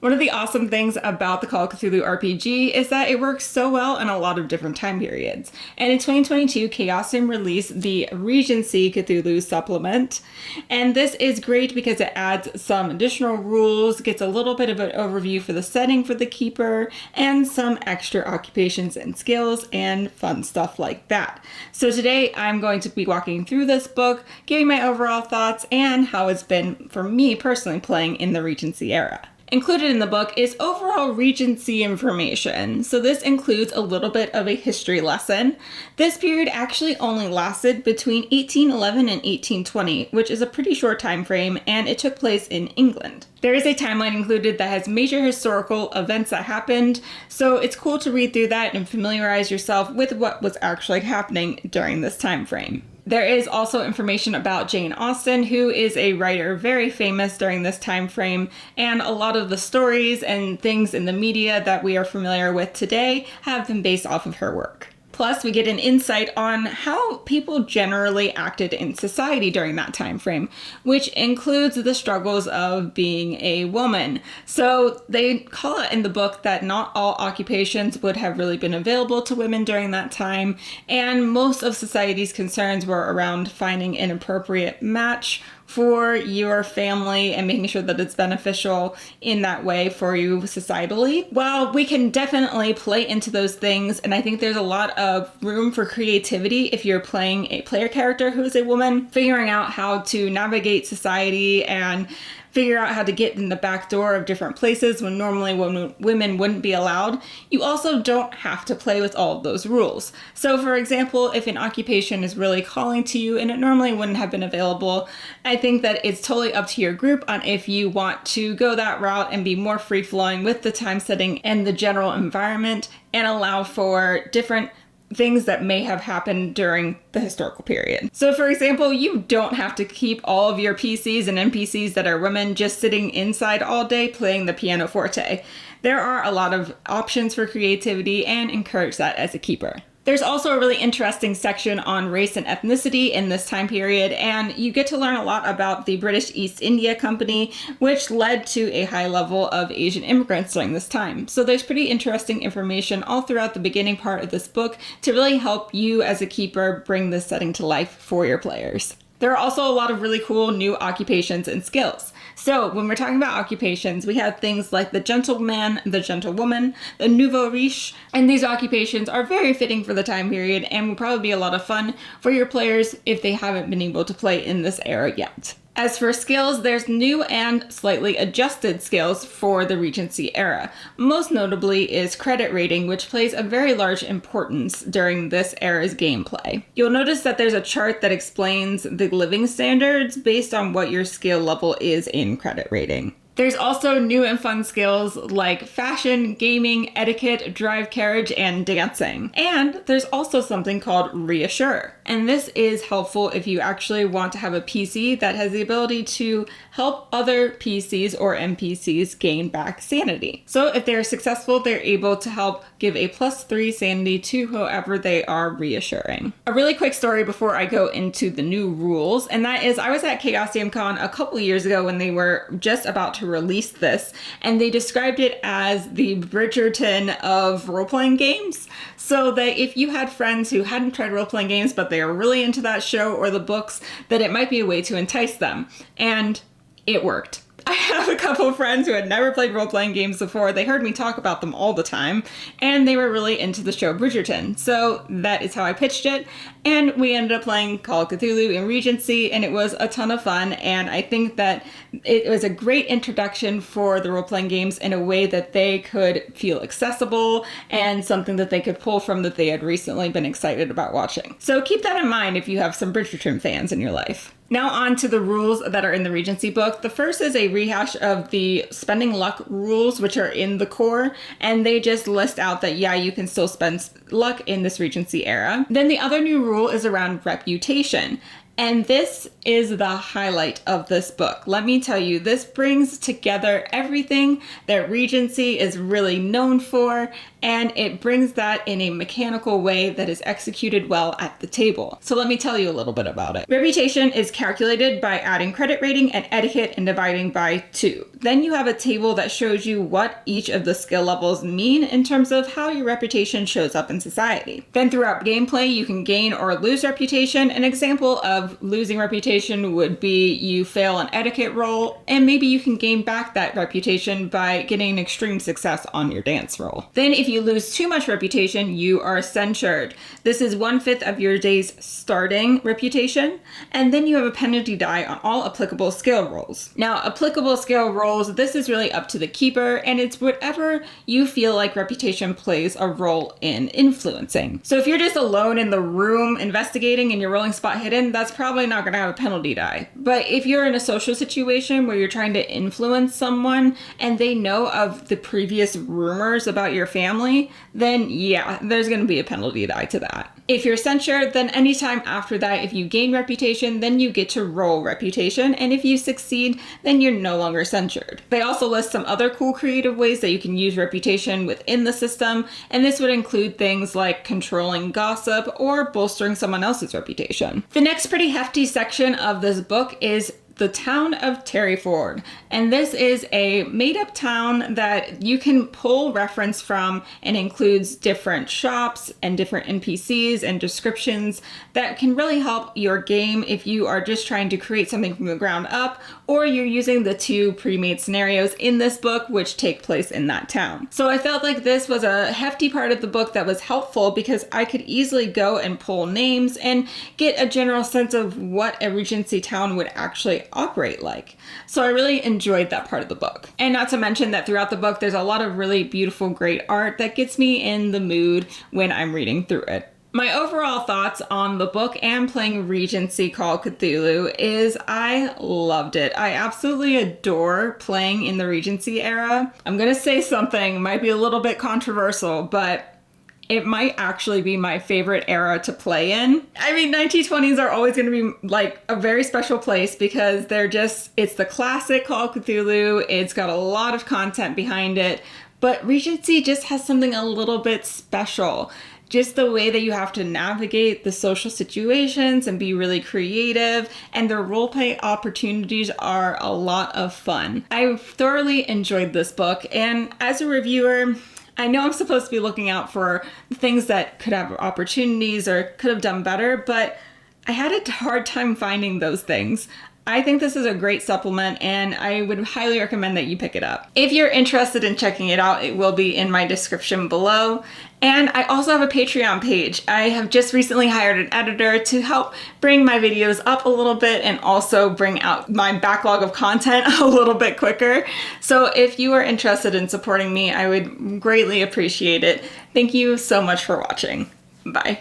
One of the awesome things about the Call of Cthulhu RPG is that it works so well in a lot of different time periods. And in 2022, Chaosium released the Regency Cthulhu supplement. And this is great because it adds some additional rules, gets a little bit of an overview for the setting for the keeper, and some extra occupations and skills and fun stuff like that. So today I'm going to be walking through this book, giving my overall thoughts and how it's been for me personally playing in the Regency era. Included in the book is overall Regency information, so this includes a little bit of a history lesson. This period actually only lasted between 1811 and 1820, which is a pretty short time frame, and it took place in England. There is a timeline included that has major historical events that happened, so it's cool to read through that and familiarize yourself with what was actually happening during this time frame. There is also information about Jane Austen, who is a writer very famous during this time frame, and a lot of the stories and things in the media that we are familiar with today have been based off of her work. Plus, we get an insight on how people generally acted in society during that time frame, which includes the struggles of being a woman. So they call it in the book that not all occupations would have really been available to women during that time, and most of society's concerns were around finding an appropriate match for your family and making sure that it's beneficial in that way for you societally. Well, we can definitely play into those things, and I think there's a lot of room for creativity if you're playing a player character who is a woman, figuring out how to navigate society and figure out how to get in the back door of different places when normally women wouldn't be allowed. You also don't have to play with all of those rules. So for example, if an occupation is really calling to you and it normally wouldn't have been available, I think that it's totally up to your group on if you want to go that route and be more free-flowing with the time setting and the general environment and allow for different things that may have happened during the historical period. So for example, you don't have to keep all of your PCs and NPCs that are women just sitting inside all day playing the pianoforte. There are a lot of options for creativity and encourage that as a keeper. There's also a really interesting section on race and ethnicity in this time period, and you get to learn a lot about the British East India Company, which led to a high level of Asian immigrants during this time. So there's pretty interesting information all throughout the beginning part of this book to really help you as a keeper bring this setting to life for your players. There are also a lot of really cool new occupations and skills. So when we're talking about occupations, we have things like the gentleman, the gentlewoman, the nouveau riche, and these occupations are very fitting for the time period and will probably be a lot of fun for your players if they haven't been able to play in this era yet. As for skills, there's new and slightly adjusted skills for the Regency era. Most notably is credit rating, which plays a very large importance during this era's gameplay. You'll notice that there's a chart that explains the living standards based on what your skill level is in credit rating. There's also new and fun skills like fashion, gaming, etiquette, drive carriage, and dancing. And there's also something called reassure. And this is helpful if you actually want to have a PC that has the ability to help other PCs or NPCs gain back sanity. So if they're successful, they're able to help give a +3 sanity to whoever they are reassuring. A really quick story before I go into the new rules, and that is I was at Chaosium Con a couple years ago when they were just about to release this, and they described it as the Bridgerton of role-playing games. So that if you had friends who hadn't tried role-playing games but they are really into that show or the books, that it might be a way to entice them. And it worked. I have a couple of friends who had never played role-playing games before. They heard me talk about them all the time, and they were really into the show Bridgerton. So that is how I pitched it, and we ended up playing Call of Cthulhu in Regency, and it was a ton of fun, and I think that it was a great introduction for the role-playing games in a way that they could feel accessible and something that they could pull from that they had recently been excited about watching. So keep that in mind if you have some Bridgerton fans in your life. Now on to the rules that are in the Regency book. The first is a rehash of the spending luck rules, which are in the core, and they just list out that, yeah, you can still spend luck in this Regency era. Then the other new rule is around reputation. And this is the highlight of this book. Let me tell you, this brings together everything that Regency is really known for, and it brings that in a mechanical way that is executed well at the table. So let me tell you a little bit about it. Reputation is calculated by adding credit rating and etiquette and dividing by 2. Then you have a table that shows you what each of the skill levels mean in terms of how your reputation shows up in society. Then throughout gameplay, you can gain or lose reputation. An example of losing reputation would be you fail an etiquette roll, and maybe you can gain back that reputation by getting an extreme success on your dance roll. Then if you lose too much reputation, you are censured. This is 1/5 of your day's starting reputation, and then you have a penalty die on all applicable skill rolls. Now, applicable skill rolls, this is really up to the keeper, and it's whatever you feel like reputation plays a role in influencing. So if you're just alone in the room investigating and you're rolling spot hidden, that's probably not going to have a penalty die. But if you're in a social situation where you're trying to influence someone and they know of the previous rumors about your family, then yeah, there's going to be a penalty die to that. If you're censured, then anytime after that, if you gain reputation, then you get to roll reputation, and if you succeed, then you're no longer censured. They also list some other cool creative ways that you can use reputation within the system, and this would include things like controlling gossip or bolstering someone else's reputation. The next pretty hefty section of this book is the town of Tarryford, and this is a made-up town that you can pull reference from and includes different shops and different NPCs and descriptions that can really help your game if you are just trying to create something from the ground up, or you're using the 2 pre-made scenarios in this book which take place in that town. So I felt like this was a hefty part of the book that was helpful because I could easily go and pull names and get a general sense of what a Regency town would actually operate like. So I really enjoyed that part of the book. And not to mention that throughout the book, there's a lot of really beautiful, great art that gets me in the mood when I'm reading through it. My overall thoughts on the book and playing Regency Call of Cthulhu is I loved it. I absolutely adore playing in the Regency era. I'm gonna say something, might be a little bit controversial, but it might actually be my favorite era to play in. I mean, 1920s are always going to be like a very special place because it's the classic Call of Cthulhu. It's got a lot of content behind it, but Regency just has something a little bit special. Just the way that you have to navigate the social situations and be really creative, and the roleplay opportunities are a lot of fun. I thoroughly enjoyed this book, and as a reviewer, I know I'm supposed to be looking out for things that could have opportunities or could have done better, but I had a hard time finding those things. I think this is a great supplement, and I would highly recommend that you pick it up. If you're interested in checking it out, it will be in my description below. And I also have a Patreon page. I have just recently hired an editor to help bring my videos up a little bit and also bring out my backlog of content a little bit quicker. So if you are interested in supporting me, I would greatly appreciate it. Thank you so much for watching. Bye.